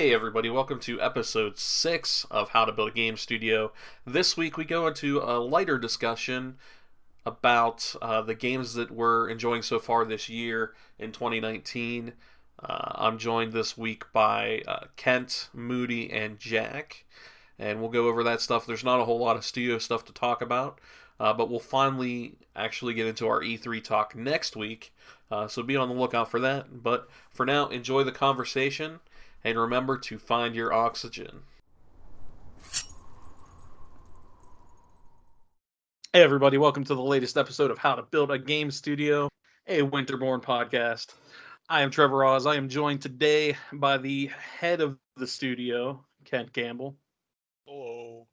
Hey everybody, welcome to episode 6 of How to Build a Game Studio. This week we go into a lighter discussion about the games that we're enjoying so far this year in 2019. I'm joined this week by Kent, Moody, and Jack, and we'll go over that stuff. There's not a whole lot of studio stuff to talk about, but we'll finally actually get into our E3 talk next week, so be on the lookout for that. But for now, enjoy the conversation. And remember to find your oxygen. Hey everybody, welcome to the latest episode of How to Build a Game Studio, a Winterborn podcast. I am Trevor Oz. I am joined today by the head of the studio, Kent Campbell. Hello.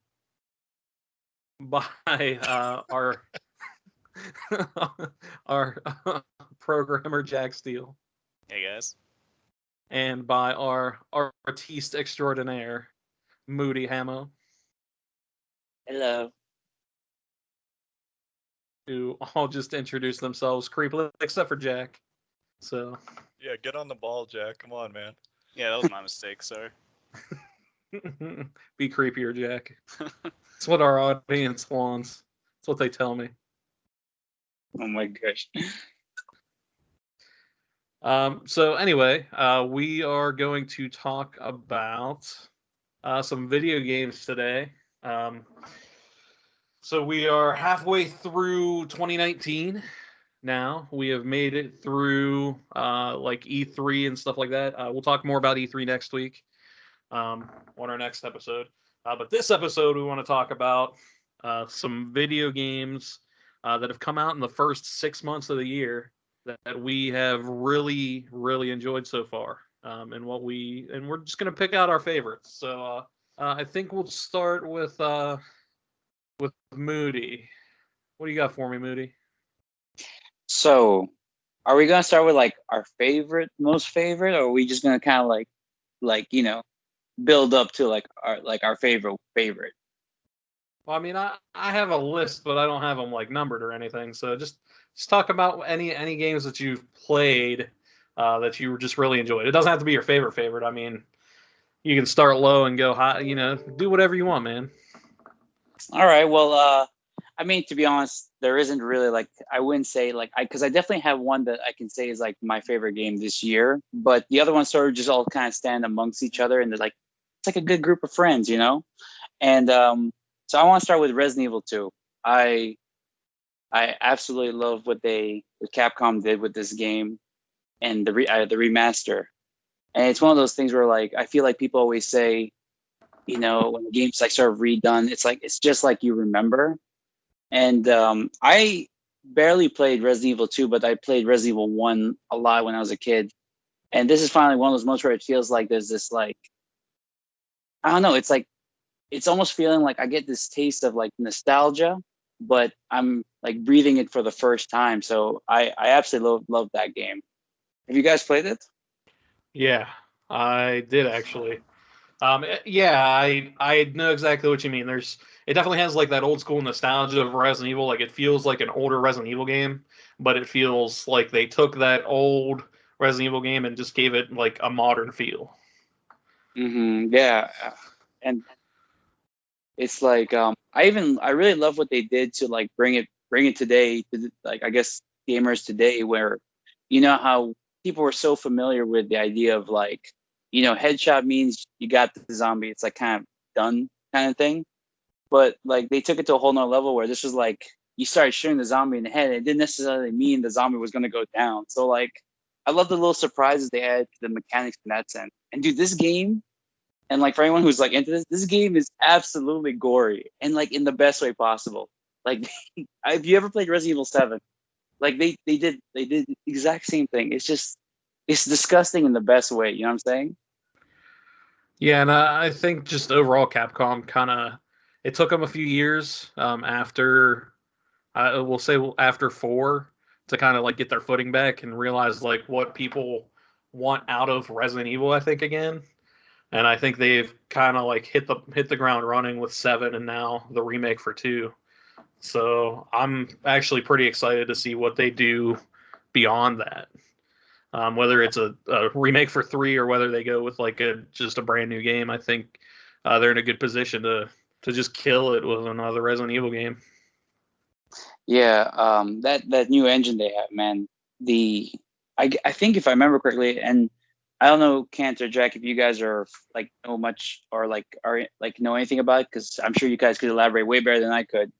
By our programmer, Jack Steele. Hey guys. And by our artiste extraordinaire, Moody Hamo. Hello. Who all just introduced themselves creepily, except for Jack. So. Yeah, get on the ball, Jack. Come on, man. Yeah, that was my mistake, sorry. Be creepier, Jack. That's what our audience wants. That's what they tell me. Oh my gosh. So anyway, we are going to talk about some video games today. So we are halfway through 2019 now. We have made it through like E3 and stuff like that. We'll talk more about E3 next week on our next episode. But this episode, we want to talk about some video games that have come out in the first 6 months of the year that we have really enjoyed so far, and we're just gonna pick out our favorites. So I think we'll start with Moody. What do you got for me, Moody? So, are we gonna start with like our most favorite, or are we just gonna kind of like build up to like our favorite? Well, I mean, I have a list, but I don't have them like numbered or anything. So just talk about any games that you've played that you just really enjoyed. It doesn't have to be your favorite. I mean, you can start low and go high. Do whatever you want, man. All right. Well, I mean, to be honest, there isn't really like I wouldn't say like because I definitely have one that I can say is like my favorite game this year, but the other ones sort of just all kind of stand amongst each other, and it's like a good group of friends, and so I want to start with Resident Evil 2. I absolutely love what Capcom did with this game and the remaster. And it's one of those things where like I feel like people always say, when the game's like sort of redone, it's just like you remember. And I barely played Resident Evil 2, but I played Resident Evil 1 a lot when I was a kid. And this is finally one of those moments where it feels like there's this like I don't know, it's almost feeling like I get this taste of like nostalgia, but I'm like breathing it for the first time. So I absolutely love that game. Have you guys played it? Yeah, I did actually. Yeah, I know exactly what you mean. It definitely has like that old school nostalgia of Resident Evil. Like it feels like an older Resident Evil game, but it feels like they took that old Resident Evil game and just gave it like a modern feel. Yeah, and it's like I really love what they did to like bring it today to like I guess gamers today, where how people were so familiar with the idea of like headshot means you got the zombie, it's like kind of done kind of thing, but like they took it to a whole nother level where this was like you started shooting the zombie in the head, and it didn't necessarily mean the zombie was going to go down. So like I love the little surprises they had to the mechanics in that sense. And dude, this game, and like for anyone who's like into this game is absolutely gory and like in the best way possible. Like, have you ever played Resident Evil 7? Like they did the exact same thing. It's disgusting in the best way. You know what I'm saying? Yeah, and I think just overall Capcom it took them a few years after we'll say after 4 to kind of like get their footing back and realize like what people want out of Resident Evil, I think, again. And I think they've kind of like hit the ground running with 7 and now the remake for 2. So I'm actually pretty excited to see what they do beyond that. Whether it's a remake for 3 or whether they go with like just a brand new game, I think they're in a good position to just kill it with another Resident Evil game. Yeah, that new engine they have, man. I think if I remember correctly, and I don't know, Kent or Jack, if you guys are like know much or like are like know anything about it, because I'm sure you guys could elaborate way better than I could.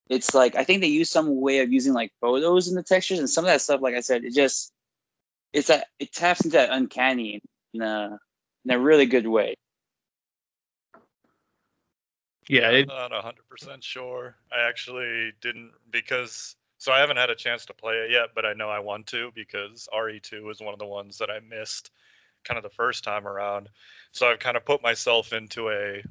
It's like I think they use some way of using like photos in the textures and some of that stuff. Like I said, it taps into that uncanny in a really good way. Yeah, I'm not 100% sure. I actually didn't so I haven't had a chance to play it yet, but I know I want to because RE2 was one of the ones that I missed kind of the first time around. So I've kind of put myself into a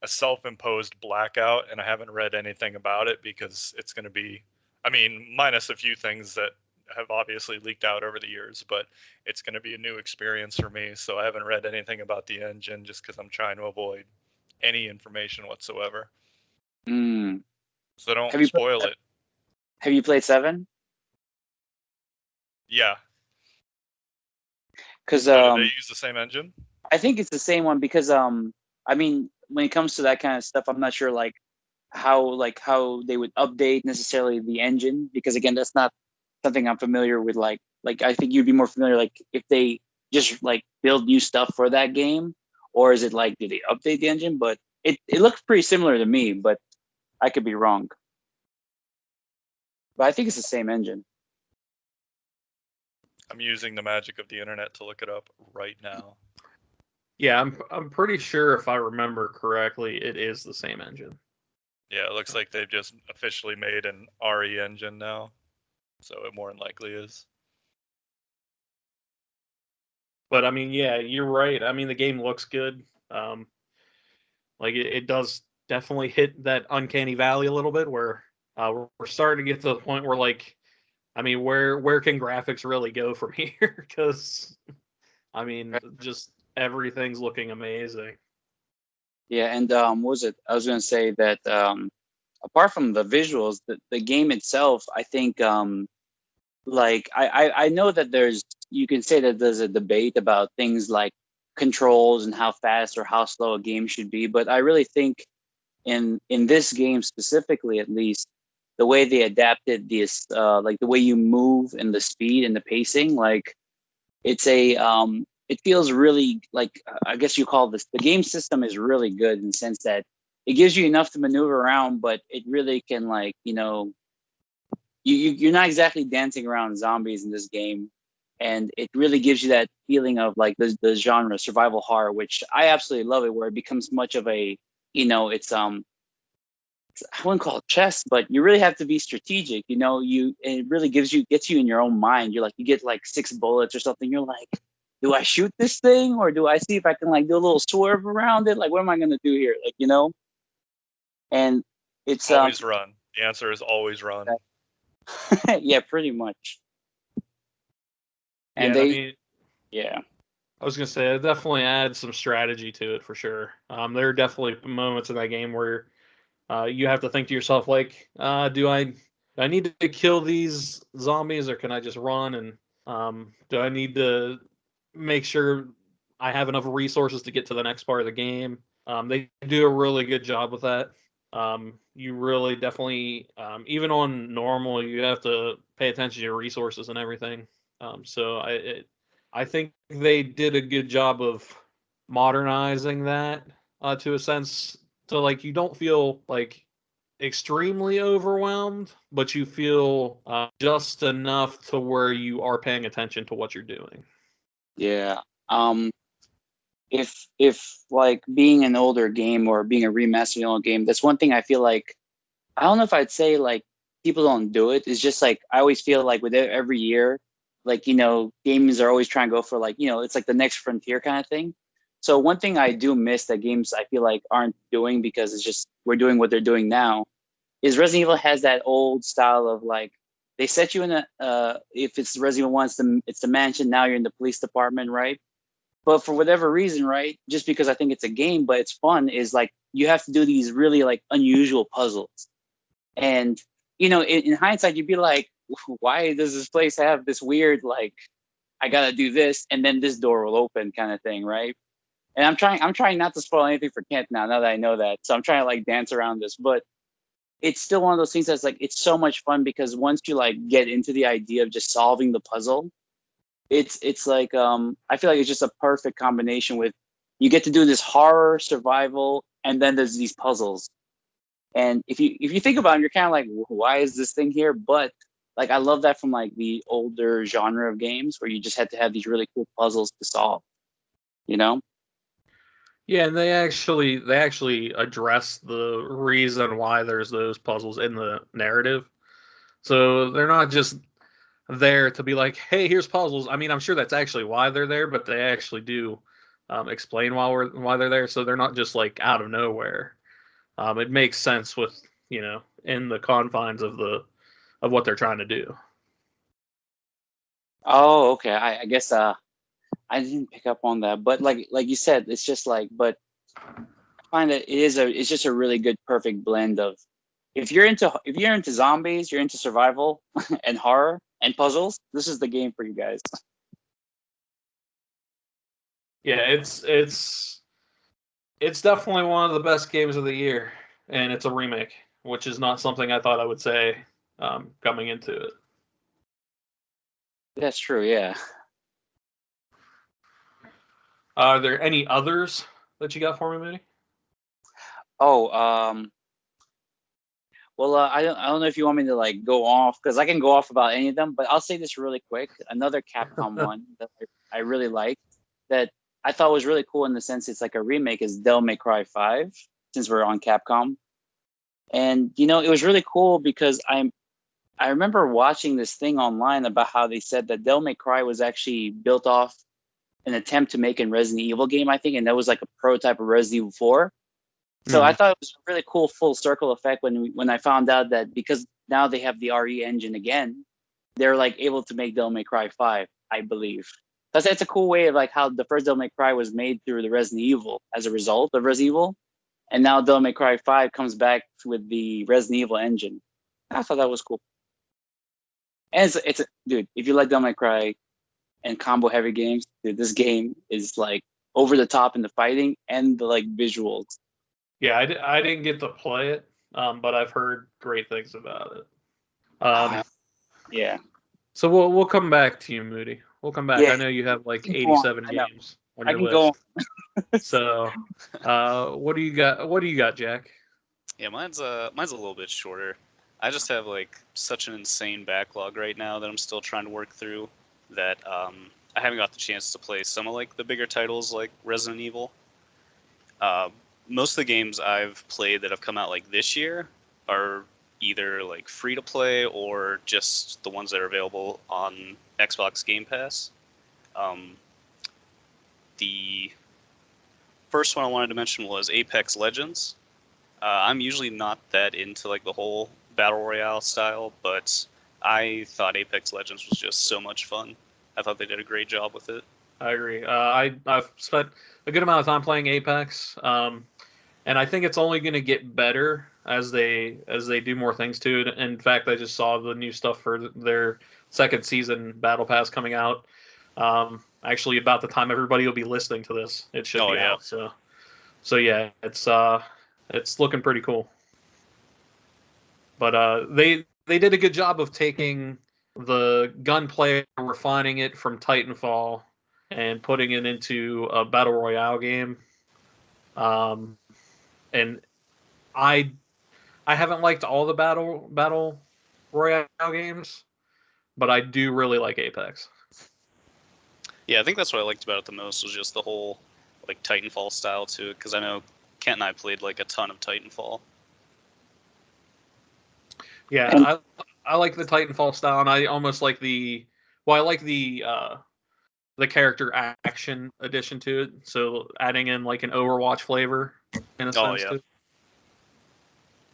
self-imposed blackout, and I haven't read anything about it because it's going to be, I mean, minus a few things that have obviously leaked out over the years, but it's going to be a new experience for me. So I haven't read anything about the engine just because I'm trying to avoid any information whatsoever. Mm. So don't spoil it. Have you played 7? Yeah. Because do they use the same engine? I think it's the same one because I mean, when it comes to that kind of stuff, I'm not sure like how they would update necessarily the engine, because again, that's not something I'm familiar with. Like I think you'd be more familiar like if they just like build new stuff for that game, or is it like do they update the engine? But it looks pretty similar to me, but I could be wrong. But I think it's the same engine. I'm using the magic of the internet to look it up right now. Yeah, I'm pretty sure if I remember correctly, it is the same engine. Yeah, it looks like they've just officially made an RE engine now, so it more than likely is. But I mean, yeah, you're right. I mean, the game looks good. Like it does definitely hit that uncanny valley a little bit, where we're starting to get to the point where, like, I mean, where can graphics really go from here? Because I mean, just everything's looking amazing. Yeah, and what was it? I was going to say that apart from the visuals, the game itself, I think, like I know that you can say that there's a debate about things like controls and how fast or how slow a game should be, but I really think in this game specifically, at least, the way they adapted this, like the way you move and the speed and the pacing, like it's it feels really like, I guess you call this, the game system is really good in the sense that it gives you enough to maneuver around, but it really can, like, you're not exactly dancing around zombies in this game, and it really gives you that feeling of like the genre survival horror, which I absolutely love it, where it becomes much of a, it's I wouldn't call it chess, but you really have to be strategic. It really gets you in your own mind. You're like, you get like 6 bullets or something. You're like, do I shoot this thing, or do I see if I can like do a little swerve around it? Like, what am I gonna do here? Like, and it's always run. The answer is always run. Yeah, pretty much. And I was gonna say it definitely adds some strategy to it for sure. There are definitely moments in that game where you have to think to yourself, like, do I need to kill these zombies, or can I just run? And do I need to make sure I have enough resources to get to the next part of the game? They do a really good job with that. You really definitely, even on normal, you have to pay attention to your resources and everything. So I think they did a good job of modernizing that to a sense, so like you don't feel like extremely overwhelmed, but you feel just enough to where you are paying attention to what you're doing. Yeah. If like being an older game or being a remastered old game, that's one thing I feel like, I don't know if I'd say like people don't do it. It's just like I always feel like with every year, like, games are always trying to go for like, it's like the next frontier kind of thing. So one thing I do miss that games I feel like aren't doing, because it's just we're doing what they're doing now, is Resident Evil has that old style of like, they set you in if it's Resident Evil 1, it's the mansion. Now you're in the police department, right? But for whatever reason, right, just because I think it's a game, but it's fun, is like you have to do these really like unusual puzzles. And, in hindsight, you'd be like, why does this place have this weird, like, I gotta do this, and then this door will open, kind of thing, right? And I'm trying not to spoil anything for Kent now that I know that. So I'm trying to like dance around this, but it's still one of those things that's like it's so much fun because once you like get into the idea of just solving the puzzle, it's like I feel like it's just a perfect combination with you get to do this horror survival and then there's these puzzles. And if you think about it, you're kind of like, why is this thing here? But like I love that from like the older genre of games where you just had to have these really cool puzzles to solve, you know? Yeah, and they actually address the reason why there's those puzzles in the narrative. So they're not just there to be like, hey, here's puzzles. I mean, I'm sure that's actually why they're there, but they actually do explain why they're there. So they're not just like out of nowhere. It makes sense with in the confines of what they're trying to do. Oh, okay. I guess I didn't pick up on that, but like you said, it's just like, but I find that it's just a really good perfect blend of if you're into zombies, you're into survival and horror and puzzles, this is the game for you guys. Yeah, it's definitely one of the best games of the year, and it's a remake, which is not something I thought I would say coming into it. That's true, yeah. Are there any others that you got for me, Moody? Oh, well, I don't know if you want me to like go off because I can go off about any of them, but I'll say this really quick. Another Capcom one that I really liked that I thought was really cool in the sense it's like a remake is Devil May Cry 5, since we're on Capcom. And it was really cool because I remember watching this thing online about how they said that Devil May Cry was actually built off an attempt to make a Resident Evil game, I think, and that was like a prototype of Resident Evil 4. So I thought it was a really cool full circle effect when I found out that because now they have the RE engine again, they're like able to make Devil May Cry 5, I believe. That's a cool way of like how the first Devil May Cry was made through the Resident Evil as a result of Resident Evil, and now Devil May Cry 5 comes back with the Resident Evil engine. I thought that was cool. And dude, if you like Devil May Cry and combo heavy games, dude, this game is like over the top in the fighting and the like visuals. Yeah, I didn't get to play it, but I've heard great things about it. Yeah. So we'll come back to you, Moody. We'll come back. Yeah. I know you have like 87 games on your list. So, what do you got? What do you got, Jack? Yeah, mine's a little bit shorter. I just have like such an insane backlog right now that I'm still trying to work through. That I haven't got the chance to play some of like the bigger titles like Resident Evil. Most of the games I've played that have come out like this year are either like free to play or just the ones that are available on Xbox Game Pass. The first one I wanted to mention was Apex Legends. I'm usually not that into like the whole battle royale style, but I thought Apex Legends was just so much fun. I thought they did a great job with it. I agree. I've spent a good amount of time playing Apex, and I think it's only going to get better as they do more things to it. In fact, I just saw the new stuff for their second season Battle Pass coming out. Actually, about the time everybody will be listening to this, it should be out. So yeah, it's looking pretty cool. But they did a good job of taking the gunplay, refining it from Titanfall, and putting it into a battle royale game. And I haven't liked all the battle royale games, but I do really like Apex. Yeah, I think that's what I liked about it the most was just the whole like Titanfall style to it, because I know Kent and I played like a ton of Titanfall. Yeah, I like the Titanfall style, and I almost like the character action addition to it. So adding in like an Overwatch flavor in a sense. Yeah. Too.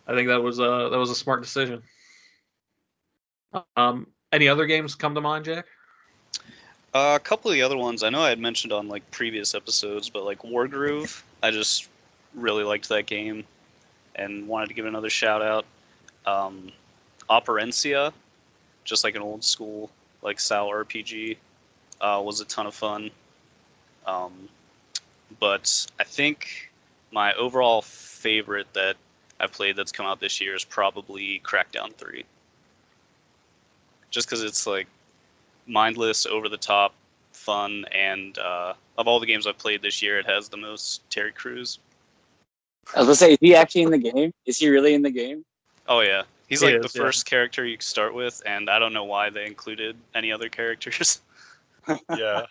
I think that was a smart decision. Any other games come to mind, Jack? A couple of the other ones I know I had mentioned on like previous episodes, but like Wargroove, I just really liked that game and wanted to give it another shout out. Operencia, just like an old school like style RPG. was a ton of fun. But I think my overall favorite that I've played that's come out this year is probably Crackdown 3. Just because it's like mindless, over the top, fun, and of all the games I've played this year, it has the most Terry Crews. I was gonna say, is he actually in the game? Is he really in the game? Oh yeah, he's He like is, the first character you can start with, and I don't know why they included any other characters. Yeah.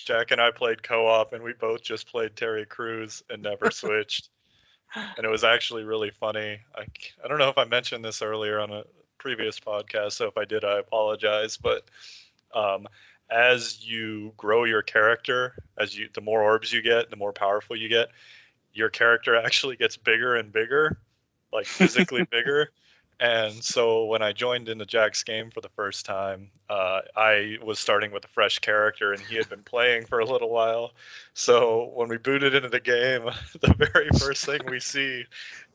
Jack and I played co-op, and we both just played Terry Crews and never switched. And it was actually really funny. I don't know if I mentioned this earlier on a previous podcast, so if I did, I apologize. But as you grow your character, the more orbs you get, the more powerful you get, your character actually gets bigger and bigger, like physically bigger. And so when I joined into Jack's game for the first time, I was starting with a fresh character, and he had been playing for a little while. So when we booted into the game, the very first thing we see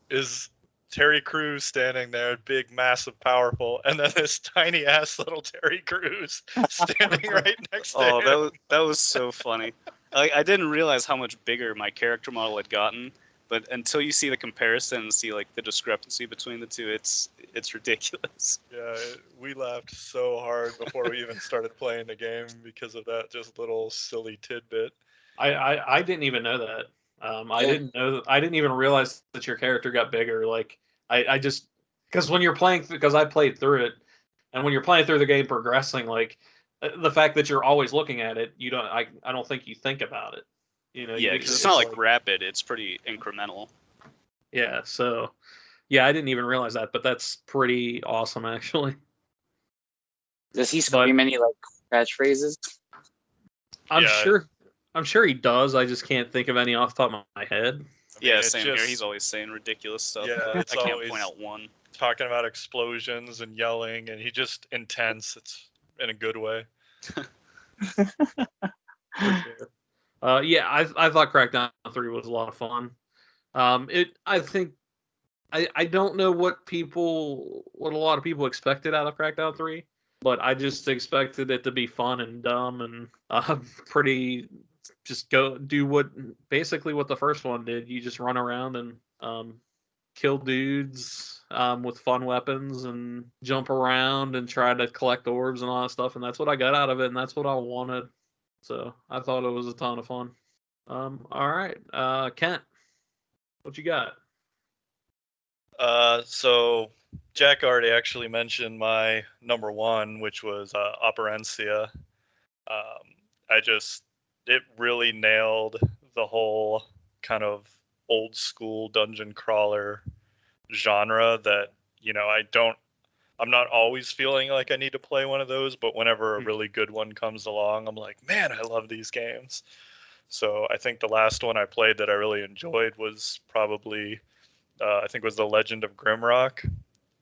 is Terry Crews standing there, big, massive, powerful, and then this tiny ass little Terry Crews standing right next to him. Oh, that was so funny. I didn't realize how much bigger my character model had gotten, but until you see the comparison and see like the discrepancy between the two, it's ridiculous. Yeah, we laughed so hard before we even started playing the game because of that just little silly tidbit. I didn't even know that. I didn't know. I didn't even realize that your character got bigger. Like I just because when you're playing, because I played through it, and when you're playing through the game, progressing, like the fact that you're always looking at it, you don't. I don't think you think about it. You know. Yeah, you because it's not like rapid; it's pretty incremental. Yeah. So, yeah, I didn't even realize that, but that's pretty awesome, actually. Does he scream any like catchphrases? I'm sure he does. I just can't think of any off the top of my head. Yeah, same here. He's always saying ridiculous stuff. Yeah, I can't point out one. Talking about explosions and yelling, and he just intense. It's in a good way. Yeah, I thought Crackdown 3 was a lot of fun. I think I don't know what a lot of people expected out of Crackdown 3, but I just expected it to be fun and dumb and pretty. Just go do basically what the first one did. You just run around and kill dudes with fun weapons and jump around and try to collect orbs and all that stuff. And that's what I got out of it, and that's what I wanted. So I thought it was a ton of fun. All right, Kent, what you got? So Jack already actually mentioned my number one, which was Operencia. It really nailed the whole kind of old school dungeon crawler genre that, I'm not always feeling like I need to play one of those, but whenever a really good one comes along, I'm like, man, I love these games. So I think the last one I played that I really enjoyed was probably, I think it was The Legend of Grimrock.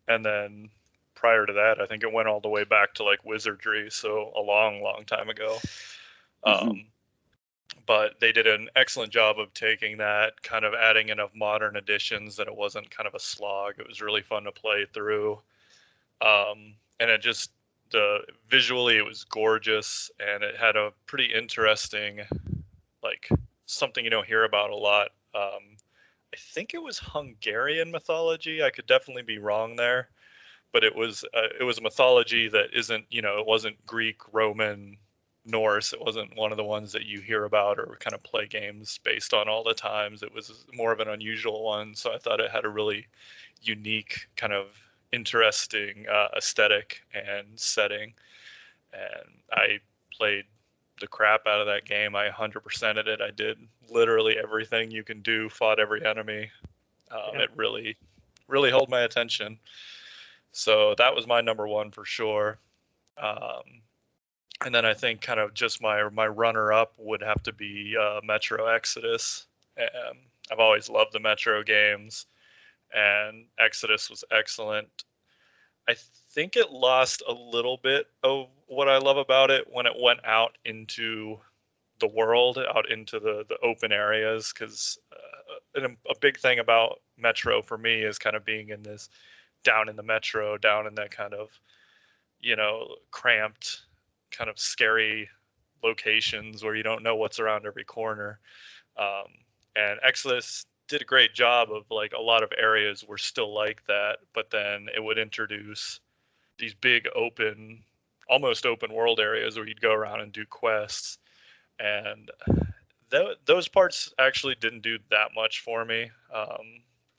And then prior to that, I think it went all the way back to like Wizardry. So a long, long time ago. But they did an excellent job of taking that, kind of adding enough modern additions that it wasn't kind of a slog. It was really fun to play through. And it just, visually it was gorgeous, and it had a pretty interesting, like something you don't hear about a lot. I think it was Hungarian mythology. I could definitely be wrong there, but it was a mythology that isn't, it wasn't Greek, Roman, Norse. It wasn't one of the ones that you hear about or kind of play games based on all the times. It was more of an unusual one, so I thought it had a really unique, kind of interesting aesthetic and setting. And I played the crap out of that game. I 100%ed it. I did literally everything you can do, fought every enemy. It really, really held my attention. So that was my number one for sure. And then I think kind of just my runner-up would have to be Metro Exodus. I've always loved the Metro games, and Exodus was excellent. I think it lost a little bit of what I love about it when it went out into the world, out into the open areas, because a big thing about Metro for me is kind of being in this, down in the Metro, down in that kind of, cramped, kind of scary locations where you don't know what's around every corner. And Exodus did a great job of like a lot of areas were still like that, but then it would introduce these big open, almost open world areas where you'd go around and do quests. And those parts actually didn't do that much for me.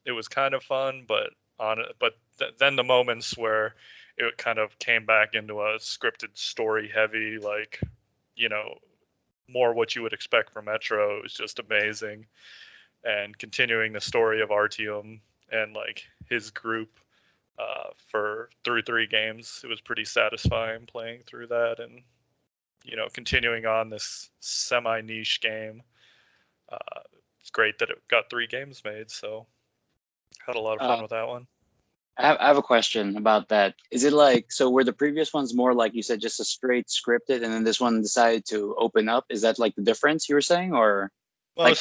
It was kind of fun, but then the moments where it kind of came back into a scripted story heavy, like, you know, more what you would expect from Metro, was just amazing. And continuing the story of Artyom and like his group through 3 games, it was pretty satisfying playing through that, and continuing on this semi-niche game. It's great that it got 3 games made, so had a lot of fun with that one. I have a question about that. Is it like, so were the previous ones more like you said, just a straight scripted, and then this one decided to open up? Is that like the difference you were saying, or? Well,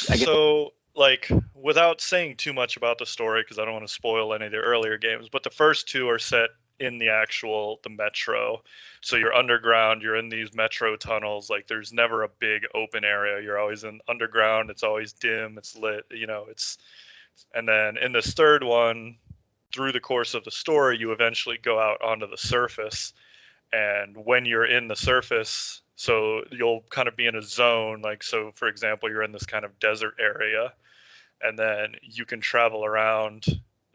like, without saying too much about the story, because I don't want to spoil any of the earlier games, but the first 2 are set in the metro. So you're underground, you're in these metro tunnels, like there's never a big open area. You're always in underground, it's always dim, it's lit, and then in this third one, through the course of the story, you eventually go out onto the surface. And when you're in the surface, so you'll kind of be in a zone, like, so for example, you're in this kind of desert area, and then you can travel around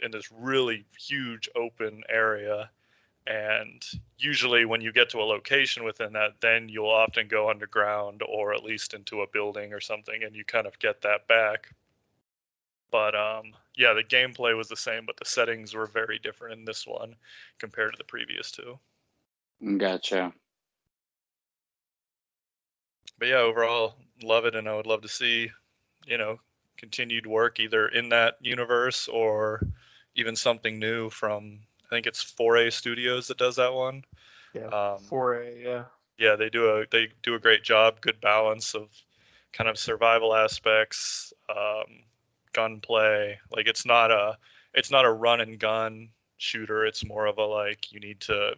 in this really huge open area. And usually when you get to a location within that, then you'll often go underground or at least into a building or something, and you kind of get that back. But yeah, the gameplay was the same, but the settings were very different in this one compared to the previous 2. Gotcha. But yeah, overall, love it, and I would love to see, continued work either in that universe or even something new from, I think it's 4A Studios that does that one. Yeah, 4A, yeah. Yeah, they do a great job, good balance of kind of survival aspects, gunplay. Like it's not a run and gun shooter. It's more of a, like, you need to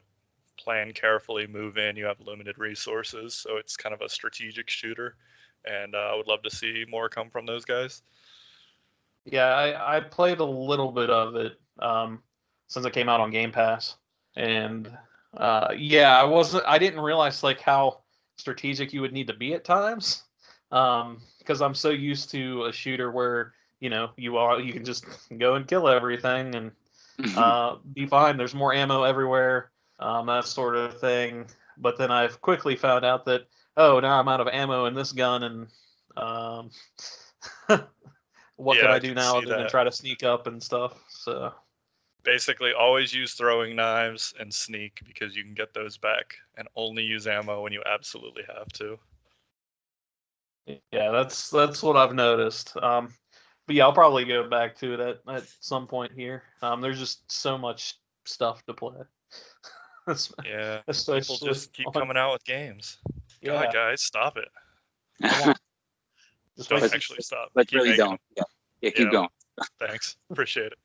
plan carefully, move in, you have limited resources, so it's kind of a strategic shooter, and I would love to see more come from those guys. Yeah, I played a little bit of it since it came out on Game Pass, and yeah, I didn't realize like how strategic you would need to be at times, because I'm so used to a shooter where you can just go and kill everything and be fine. There's more ammo everywhere. That sort of thing. But then I've quickly found out that, now I'm out of ammo in this gun, and what can I do now other than try to sneak up and stuff? So basically, always use throwing knives and sneak, because you can get those back, and only use ammo when you absolutely have to. Yeah, that's what I've noticed. But yeah, I'll probably go back to it at some point here. There's just so much stuff to play. Yeah, especially people just keep coming out with games. Yeah. God, guys, stop it. Just don't actually stop. But keep really don't. Yeah, keep going. Thanks, appreciate it.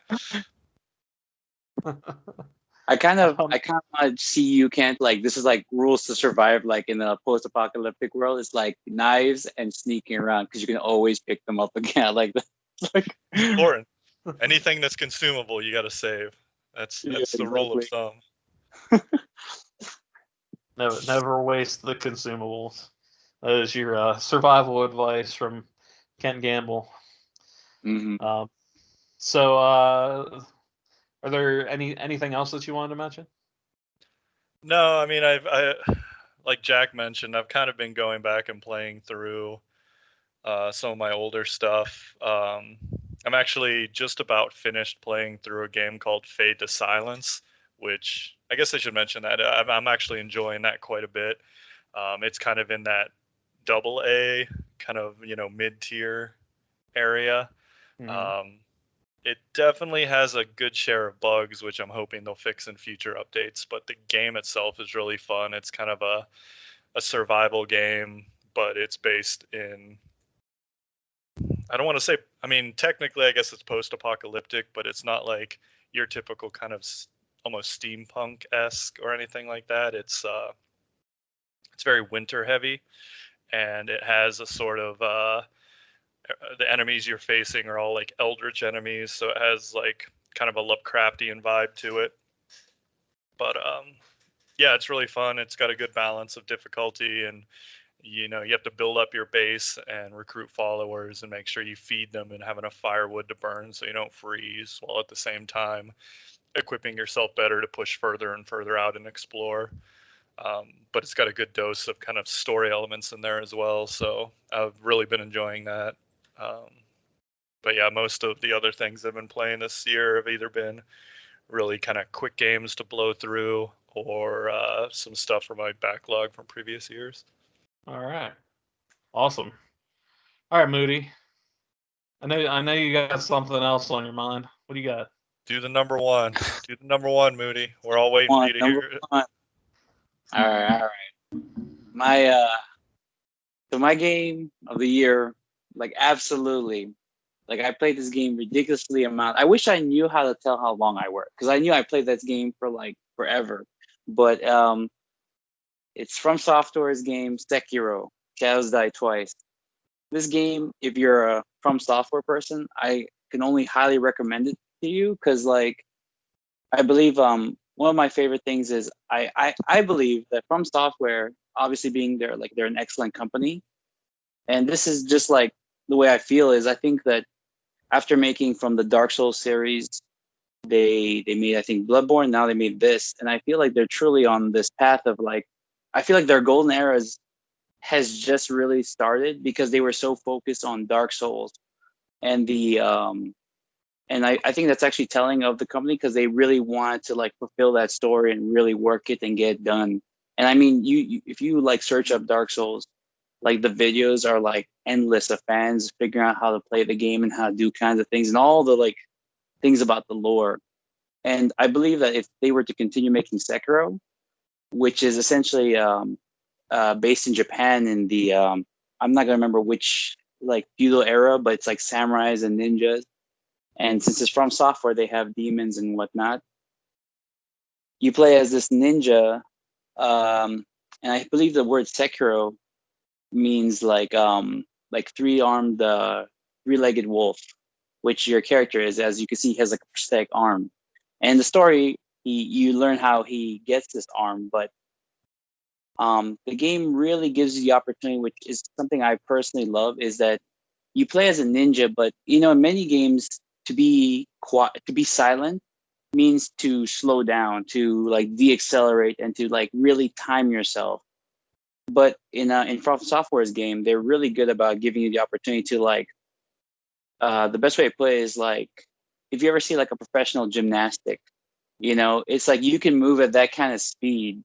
I kind of want to see you can't, like, this is like rules to survive, like in a post-apocalyptic world. It's like knives and sneaking around, because you can always pick them up again. Like that. Like important. Anything that's consumable, you got to save. That's the rule of thumb. Never waste the consumables. That is your survival advice from Ken Gamble. Mm-hmm. So, are there anything else that you wanted to mention? No, I mean, I like Jack mentioned, I've kind of been going back and playing through some of my older stuff. I'm actually just about finished playing through a game called Fade to Silence, which I guess I should mention that I'm actually enjoying that quite a bit. It's kind of in that AA kind of, mid-tier area. Mm-hmm. It definitely has a good share of bugs, which I'm hoping they'll fix in future updates, but the game itself is really fun. It's kind of a survival game, but it's based in, I don't want to say, I mean, technically I guess it's post-apocalyptic, but it's not like your typical kind of almost steampunk-esque or anything like that. It's very winter heavy, and it has a sort of the enemies you're facing are all like eldritch enemies, so it has like kind of a Lovecraftian vibe to it. But yeah, it's really fun. It's got a good balance of difficulty, and you have to build up your base and recruit followers and make sure you feed them and have enough firewood to burn so you don't freeze, while at the same time equipping yourself better to push further and further out and explore. But it's got a good dose of kind of story elements in there as well, so I've really been enjoying that. But yeah, most of the other things I've been playing this year have either been really kind of quick games to blow through, or some stuff from my backlog from previous years. All right. Awesome. All right, Moudy. I know you got something else on your mind. What do you got? Do the number one. Do the number one, Moudy. We're all waiting for you to hear it. All right. My game of the year, like absolutely, like I played this game ridiculously amount. I wish I knew how to tell how long I worked, because I knew I played this game for like forever. But it's From Software's game Sekiro: Shadows Die Twice. This game, if you're a From Software person, I can only highly recommend it to you, because like I believe one of my favorite things is I believe that From Software, obviously being they're an excellent company, and this is just like the way I feel is I think that after making from the Dark Souls series, they made, I think, Bloodborne, now they made this, and I feel like they're truly on this path of like, I feel like their golden era has just really started, because they were so focused on Dark Souls and the and I think that's actually telling of the company, because they really wanted to like fulfill that story and really work it and get it done. And I mean, you if you like search up Dark Souls, like the videos are like endless of fans figuring out how to play the game and how to do kinds of things and all the like things about the lore. And I believe that if they were to continue making Sekiro, which is essentially based in Japan in the I'm not gonna remember which like feudal era, but it's like samurais and ninjas. And since it's From Software, they have demons and whatnot. You play as this ninja, and I believe the word Sekiro means like three-armed, three-legged wolf, which your character is. As you can see, he has like a prosthetic arm. And the story, you learn how he gets this arm, but the game really gives you the opportunity, which is something I personally love, is that you play as a ninja, but in many games, to be silent means to slow down, to like deaccelerate, and to like really time yourself. But in From Software's game, they're really good about giving you the opportunity to like. The best way to play is like, if you ever see like a professional gymnastic, it's like you can move at that kind of speed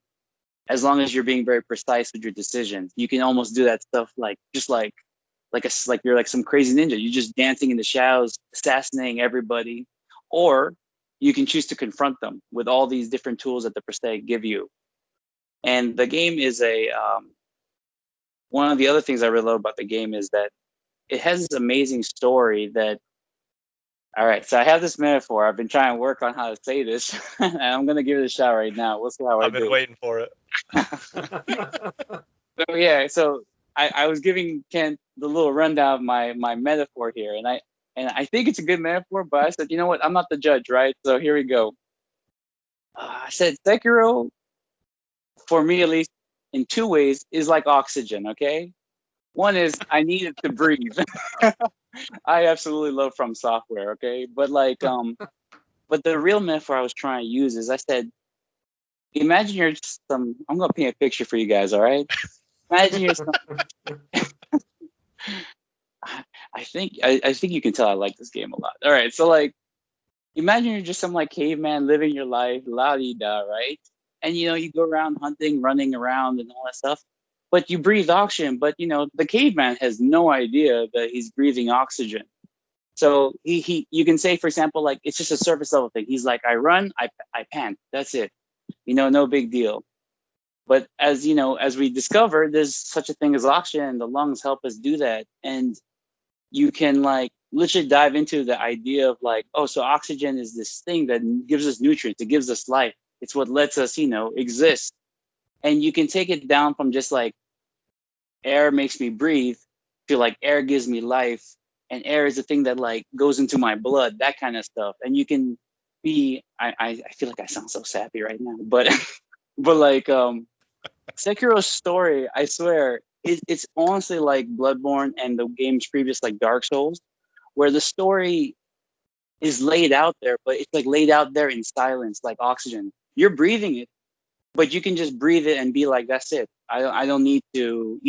as long as you're being very precise with your decisions. You can almost do that stuff like just like you're like some crazy ninja. You're just dancing in the shadows, assassinating everybody, or you can choose to confront them with all these different tools that the prosthetic give you. And the game is one of the other things I really love about the game is that it has this amazing story that, all right, so I have this metaphor. I've been trying to work on how to say this, and I'm going to give it a shot right now. We'll see how I do. I've been waiting for it. So, yeah, so I was giving Kent the little rundown of my metaphor here, and I think it's a good metaphor, but I said, you know what? I'm not the judge, right? So here we go. I said Sekiro, for me at least, in two ways, is like oxygen, okay? One is I need it to breathe. I absolutely love From Software, okay? But like, but the real metaphor I was trying to use is I said, imagine you're I'm gonna paint a picture for you guys, all right? Imagine you're I think you can tell I like this game a lot. All right, so like, imagine you're just some like caveman living your life, la-di-da, right? And you go around hunting, running around, and all that stuff. But you breathe oxygen. But the caveman has no idea that he's breathing oxygen. So you can say, for example, like it's just a surface level thing. He's like, I run, I pant. That's it. No big deal. But as we discovered, there's such a thing as oxygen, and the lungs help us do that. And you can like literally dive into the idea of like, oh, so oxygen is this thing that gives us nutrients. It gives us life. It's what lets us, exist. And you can take it down from just like air makes me breathe. Feel like air gives me life, and air is the thing that like goes into my blood, that kind of stuff. And you can be. I feel like I sound so sappy right now, but but like Sekiro's story, I swear, it's honestly like Bloodborne and the game's previous, like Dark Souls, where the story is laid out there, but it's like laid out there in silence, like oxygen. You're breathing it, but you can just breathe it and be like, that's it. I don't need to,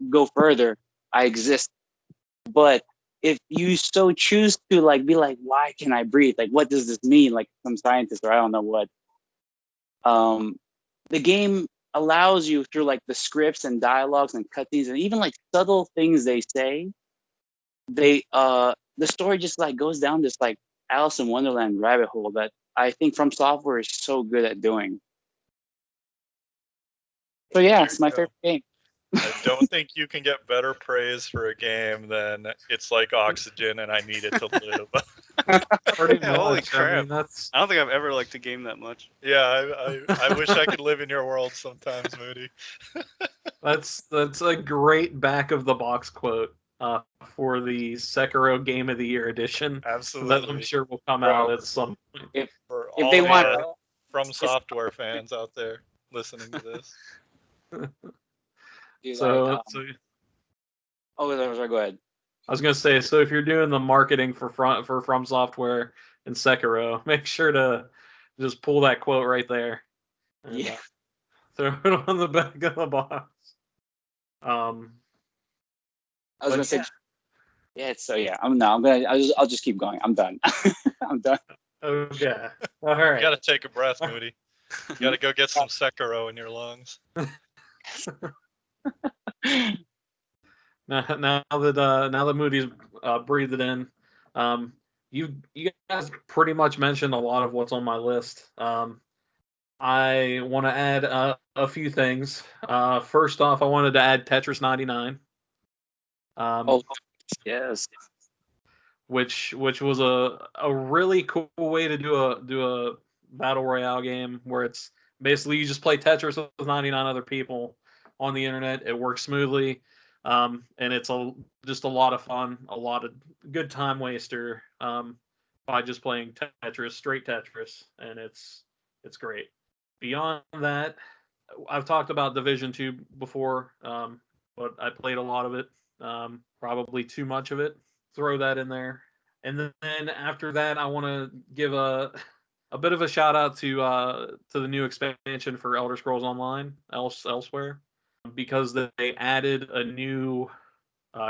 go further. I exist. But if you so choose to like be like, why can I breathe? Like, what does this mean? Like some scientist or I don't know what. The game allows you through like the scripts and dialogues and cutscenes and even like subtle things they say. The story just like goes down this like Alice in Wonderland rabbit hole that I think From Software is so good at doing. So yeah, it's my favorite game. I don't think you can get better praise for a game than it's like oxygen and I need it to live. Pretty Yeah, holy much. crap. I mean, that's I don't think I've ever liked a game that much. Yeah, I wish I could live in your world sometimes, Moody. that's a great back of the box quote for the Sekiro Game of the Year edition. Absolutely. That I'm sure will come out at some point. For If all they the want- From Software fans out there listening to this. So, Sorry, go ahead. I was gonna say, so if you're doing the marketing for From Software and Sekiro, make sure to just pull that quote right there. And, Yeah. throw it on the back of the box. I was But gonna say, I'll just keep going. I'm done. I'm done. Okay. All You right. gotta take a breath, Moody. You gotta go get some Sekiro in your lungs. Now that Moody's breathed it in, you guys pretty much mentioned a lot of what's on my list. I want to add a few things. First off, I wanted to add Tetris 99. Yes. Which was a really cool way to do a battle royale game where it's basically you just play Tetris with 99 other people on the internet. It works smoothly, and it's just a lot of fun, a lot of good time waster by just playing Tetris, straight Tetris, and it's great. Beyond that, I've talked about Division 2 before, but I played a lot of it, probably too much of it. Throw that in there. And then after that, I want to give a bit of a shout out to the new expansion for Elder Scrolls Online, Elsewhere, because they added a new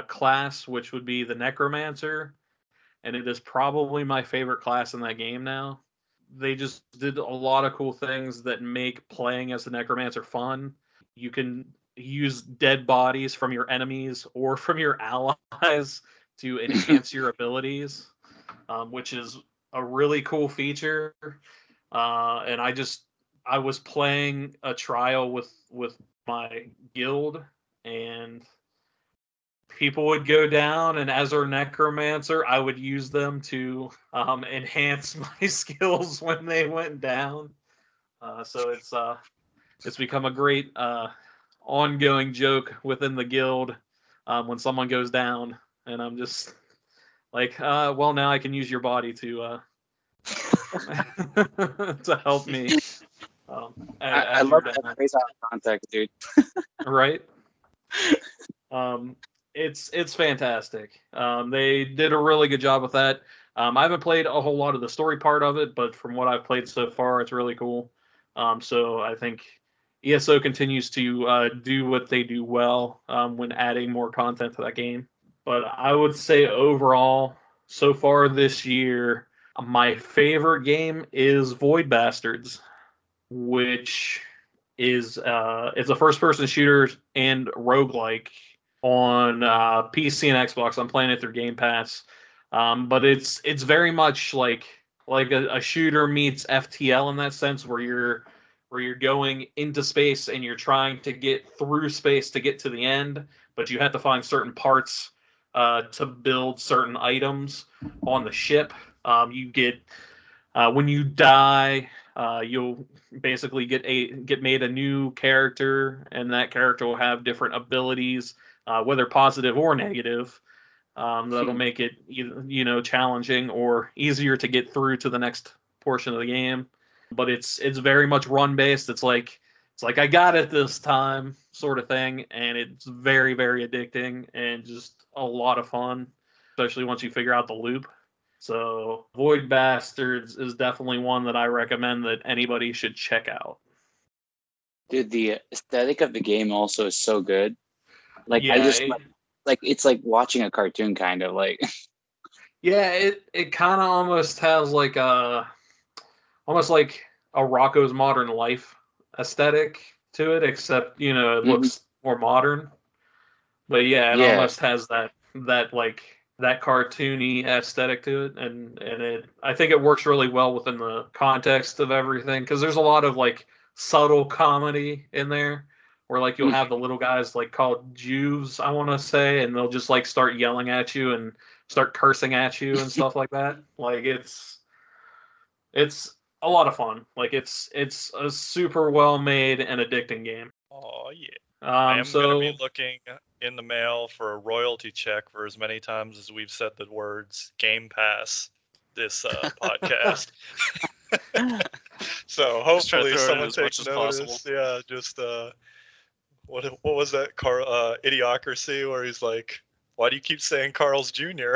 class, which would be the Necromancer, and it is probably my favorite class in that game now. They just did a lot of cool things that make playing as the Necromancer fun. You can use dead bodies from your enemies or from your allies to enhance your abilities, which is a really cool feature. And I was playing a trial with my guild, and people would go down, and as a necromancer, I would use them to enhance my skills when they went down. So it's become a great ongoing joke within the guild when someone goes down, and I'm just like, well, now I can use your body to to help me. I love that phrase out of context, dude. Right? It's fantastic. They did a really good job with that. I haven't played a whole lot of the story part of it, but from what I've played so far, it's really cool. So I think ESO continues to do what they do well when adding more content to that game. But I would say overall, so far this year, my favorite game is Void Bastards, which is it's a first-person shooter and roguelike on PC and Xbox. I'm playing it through Game Pass, but it's very much like a shooter meets FTL in that sense, where you're going into space and you're trying to get through space to get to the end, but you have to find certain parts to build certain items on the ship. You get when you die, You'll basically get made a new character, and that character will have different abilities, whether positive or negative. That'll make it challenging or easier to get through to the next portion of the game. But it's very much run based. It's like I got it this time sort of thing, and it's very, very addicting and just a lot of fun, especially once you figure out the loop. So Void Bastards is definitely one that I recommend that anybody should check out. Dude, the aesthetic of the game also is so good. Like Yeah, it's like watching a cartoon, kind of like. Yeah, it kind of almost has like almost like a Rocco's Modern Life aesthetic to it, except it looks more modern. But yeah, it almost has that like that cartoony aesthetic to it, and I think it works really well within the context of everything, because there's a lot of like subtle comedy in there, where like you'll have the little guys like called Jews, I want to say, and they'll just like start yelling at you and start cursing at you and stuff like that. Like it's a lot of fun. Like it's a super well made and addicting game. Oh yeah. I am So going to be looking in the mail for a royalty check for as many times as we've said the words Game Pass this podcast. So hopefully someone takes notice. Yeah, just what was that Idiocracy, where he's like, why do you keep saying Carl's Jr.?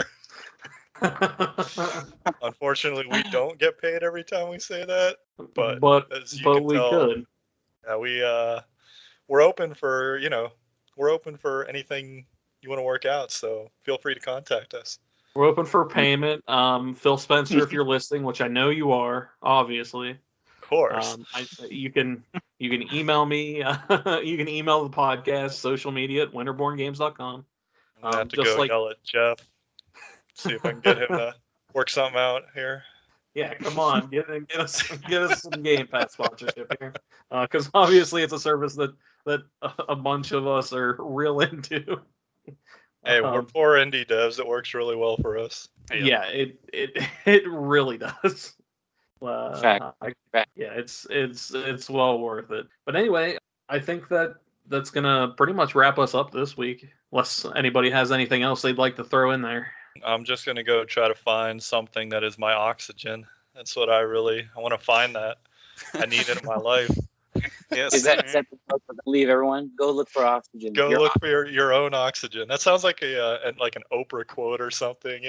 Unfortunately, we don't get paid every time we say that, but as you can we tell, could. We're open for anything you want to work out, so feel free to contact us. We're open for payment. Phil Spencer, if you're listening, which I know you are, obviously. Of course. You can email me. You can email the podcast, social media at winterborngames.com. I have to go yell at Jeff. See if I can get him to work something out here. Yeah, come on, get us some Game Pass sponsorship here, because obviously it's a service that a bunch of us are real into. Hey, we're poor indie devs. It works really well for us. Yeah, it really does. Fact. Yeah, it's well worth it. But anyway, I think that's gonna pretty much wrap us up this week, unless anybody has anything else they'd like to throw in there. I'm just going to go try to find something that is my oxygen. That's what I want to find that. I need it in my life. Yes. Is that the book we're gonna leave everyone? Go look for oxygen. Go look for your own oxygen. That sounds like an Oprah quote or something,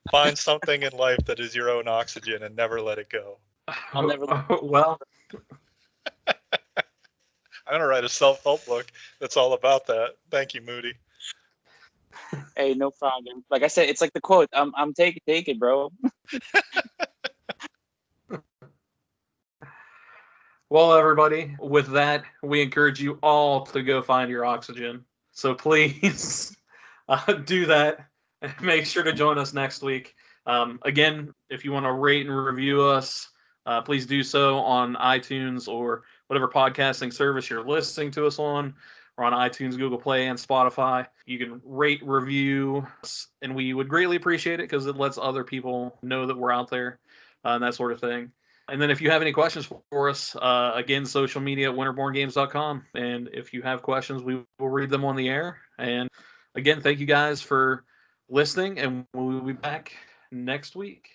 Find something in life that is your own oxygen and never let it go. I'll never well, I'm going to write a self-help book that's all about that. Thank you, Moudy. Hey, no problem. Like I said, it's like the quote. I'm take it, bro. Well, everybody, with that, we encourage you all to go find your oxygen. So please do that. Make sure to join us next week. Again, if you want to rate and review us, please do so on iTunes or whatever podcasting service you're listening to us on. We're on iTunes, Google Play, and Spotify. You can rate, review, and we would greatly appreciate it because it lets other people know that we're out there and that sort of thing. And then if you have any questions for us, again, social media at winterborngames.com. And if you have questions, we will read them on the air. And again, thank you guys for listening, and we'll be back next week.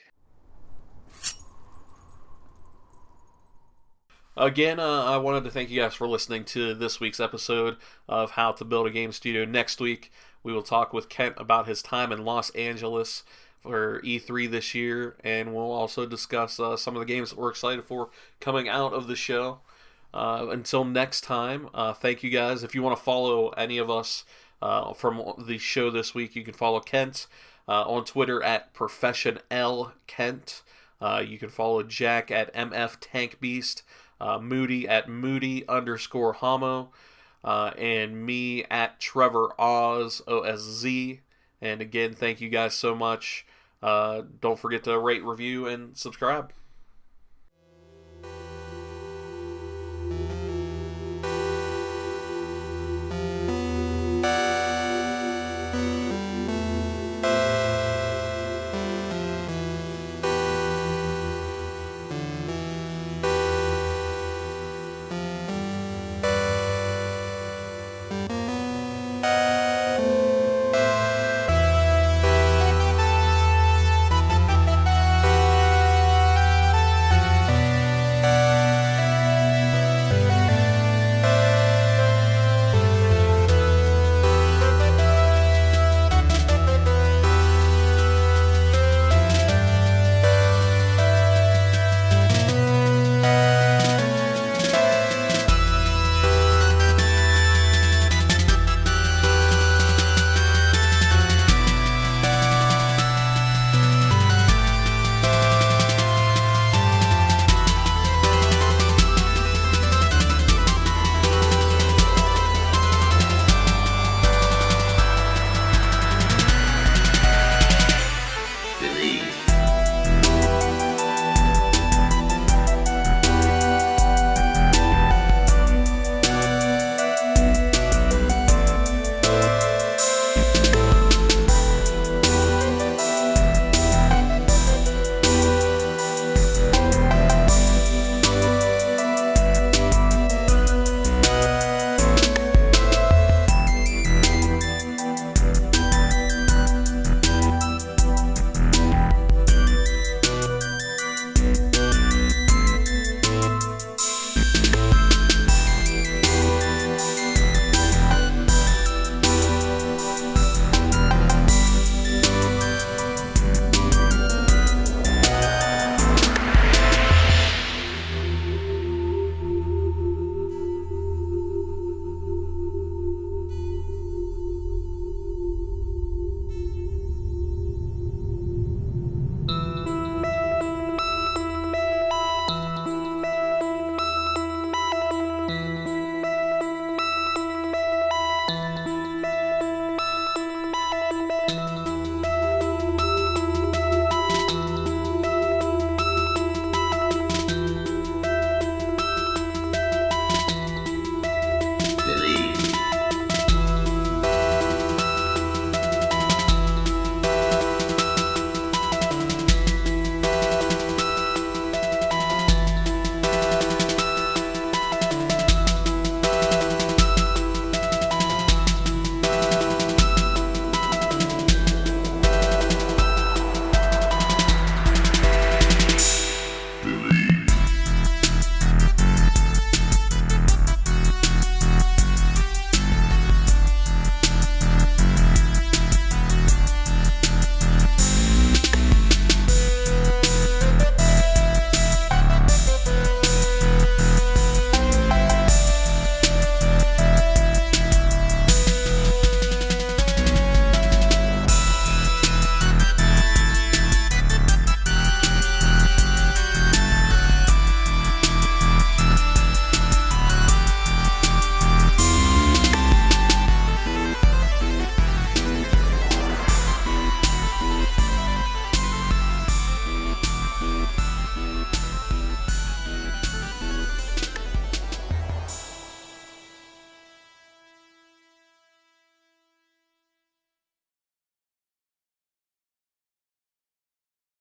Again, I wanted to thank you guys for listening to this week's episode of How to Build a Game Studio. Next week, we will talk with Kent about his time in Los Angeles for E3 this year, and we'll also discuss some of the games that we're excited for coming out of the show. Until next time, thank you guys. If you want to follow any of us from the show this week, you can follow Kent on Twitter at ProfessionLKent. You can follow Jack at MFTankBeast. Moudy at Moody_Homo, and me at Trevor Oz, OSZ. And again, thank you guys so much. Don't forget to rate, review, and subscribe.